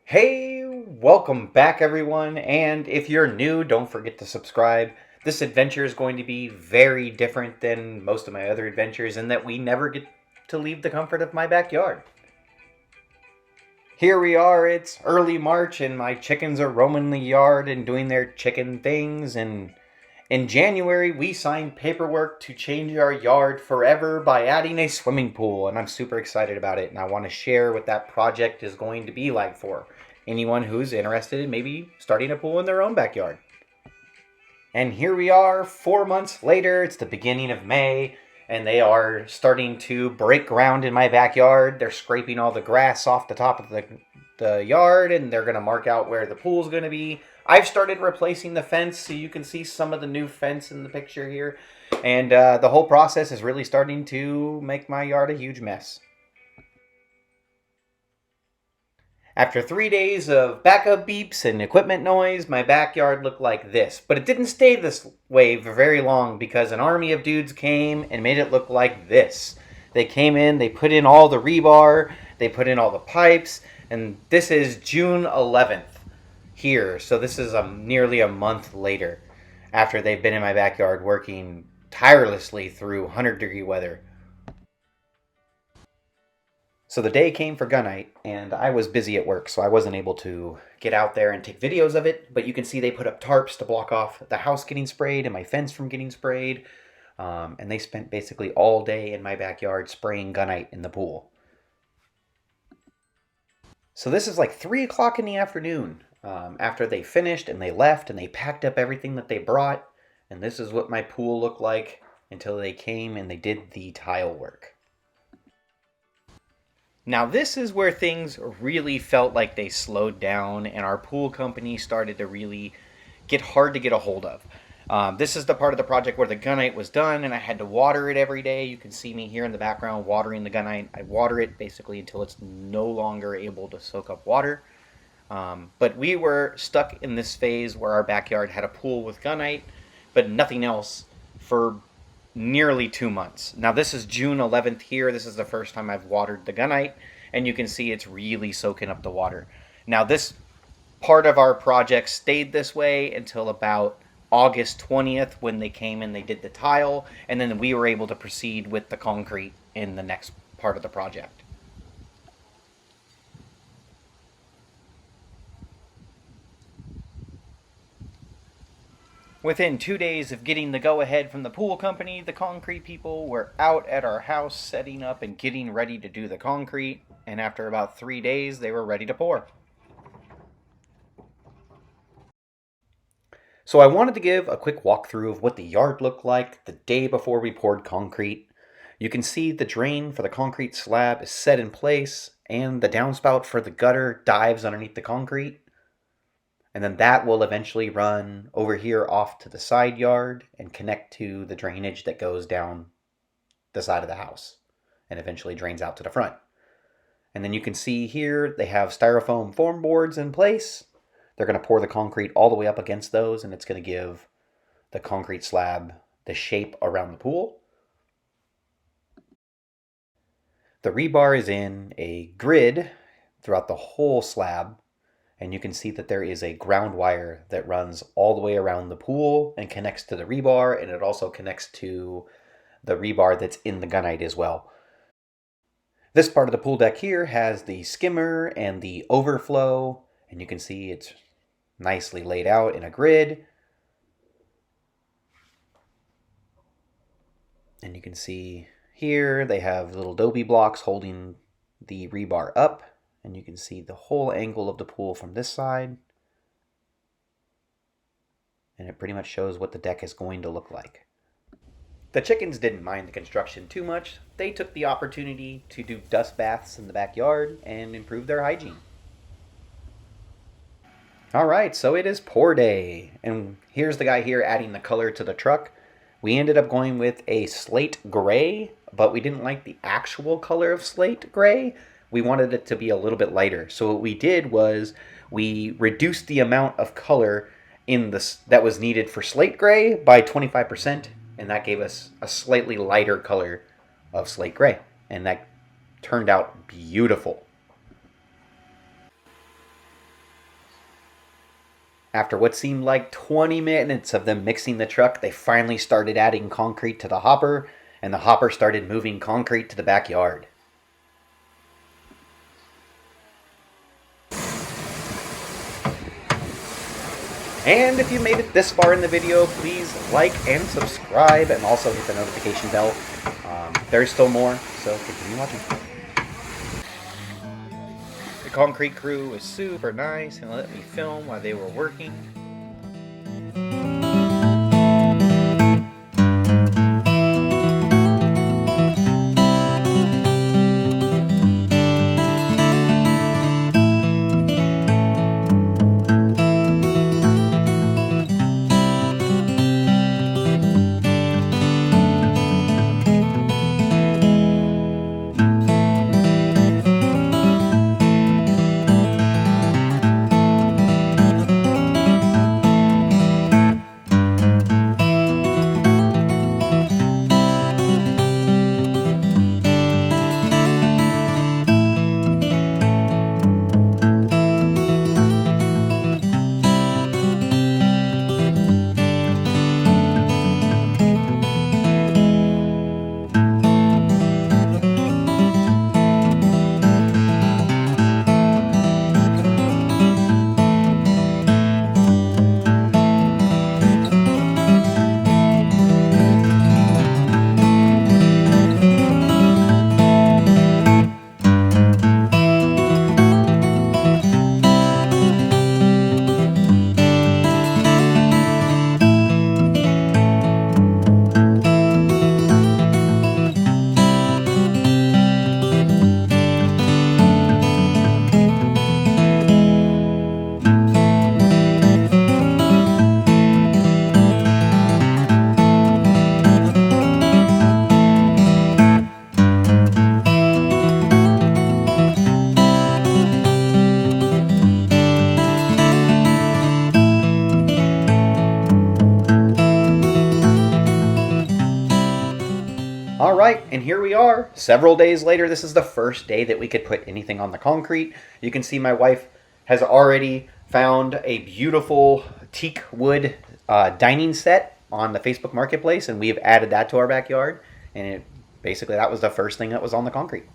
Hey, welcome back everyone, and if you're new, don't forget to subscribe. This adventure is going to be very different than most of my other adventures in that we never get to leave the comfort of my backyard. Here we are, it's early March, and my chickens are roaming the yard and doing their chicken things, and in January, we signed paperwork to change our yard forever by adding a swimming pool, and I'm super excited about it, and I want to share what that project is going to be like for anyone who's interested in maybe starting a pool in their own backyard. And here we are, 4 months later, it's the beginning of May, and they are starting to break ground in my backyard. They're scraping all the grass off the top of the yard, and they're going to mark out where the pool's going to be. I've started replacing the fence, so you can see some of the new fence in the picture here. And the whole process is really starting to make my yard a huge mess. After 3 days of backup beeps and equipment noise, my backyard looked like this. But it didn't stay this way for very long because an army of dudes came and made it look like this. They came in, they put in all the rebar, they put in all the pipes, and this is June 11th here. So this is nearly a month later after they've been in my backyard working tirelessly through 100-degree weather. So the day came for gunite, and I was busy at work, so I wasn't able to get out there and take videos of it. But you can see they put up tarps to block off the house getting sprayed and my fence from getting sprayed. And they spent basically all day in my backyard spraying gunite in the pool. So this is like 3 o'clock in the afternoon after they finished and they left and they packed up everything that they brought. And this is what my pool looked like until they came and they did the tile work. Now this is where things really felt like they slowed down and our pool company started to really get hard to get a hold of. This is the part of the project where the gunite was done and I had to water it every day. You can see me here in the background watering the gunite. I water it basically until it's no longer able to soak up water. But we were stuck in this phase where our backyard had a pool with gunite, but nothing else for nearly 2 months. Now this is June 11th here. This is the first time I've watered the gunite, and you can see it's really soaking up the water. Now this part of our project stayed this way until about August 20th when they came and they did the tile, and then we were able to proceed with the concrete in the next part of the project. Within 2 days of getting the go-ahead from the pool company, the concrete people were out at our house setting up and getting ready to do the concrete, and after about 3 days, they were ready to pour. So I wanted to give a quick walkthrough of what the yard looked like the day before we poured concrete. You can see the drain for the concrete slab is set in place, and the downspout for the gutter dives underneath the concrete. And then that will eventually run over here off to the side yard and connect to the drainage that goes down the side of the house and eventually drains out to the front. And then you can see here they have styrofoam form boards in place. They're going to pour the concrete all the way up against those, and it's going to give the concrete slab the shape around the pool. The rebar is in a grid throughout the whole slab. And you can see that there is a ground wire that runs all the way around the pool and connects to the rebar, and it also connects to the rebar that's in the gunite as well. This part of the pool deck here has the skimmer and the overflow, and you can see it's nicely laid out in a grid. And you can see here they have little adobe blocks holding the rebar up. And you can see the whole angle of the pool from this side. And it pretty much shows what the deck is going to look like. The chickens didn't mind the construction too much. They took the opportunity to do dust baths in the backyard and improve their hygiene. Alright, so it is pour day. And here's the guy here adding the color to the truck. We ended up going with a slate gray, but we didn't like the actual color of slate gray. We wanted it to be a little bit lighter. So what we did was we reduced the amount of color in this that was needed for slate gray by 25%, and that gave us a slightly lighter color of slate gray, and that turned out beautiful. After what seemed like 20 minutes of them mixing the truck, they finally started adding concrete to the hopper, and the hopper started moving concrete to the backyard. And if you made it this far in the video, please like and subscribe, and also hit the notification bell. There's still more, so continue watching. The concrete crew was super nice and let me film while they were working. All right, and here we are. Several days later, this is the first day that we could put anything on the concrete. You can see my wife has already found a beautiful teak wood dining set on the Facebook Marketplace, and we have added that to our backyard. And basically, that was the first thing that was on the concrete.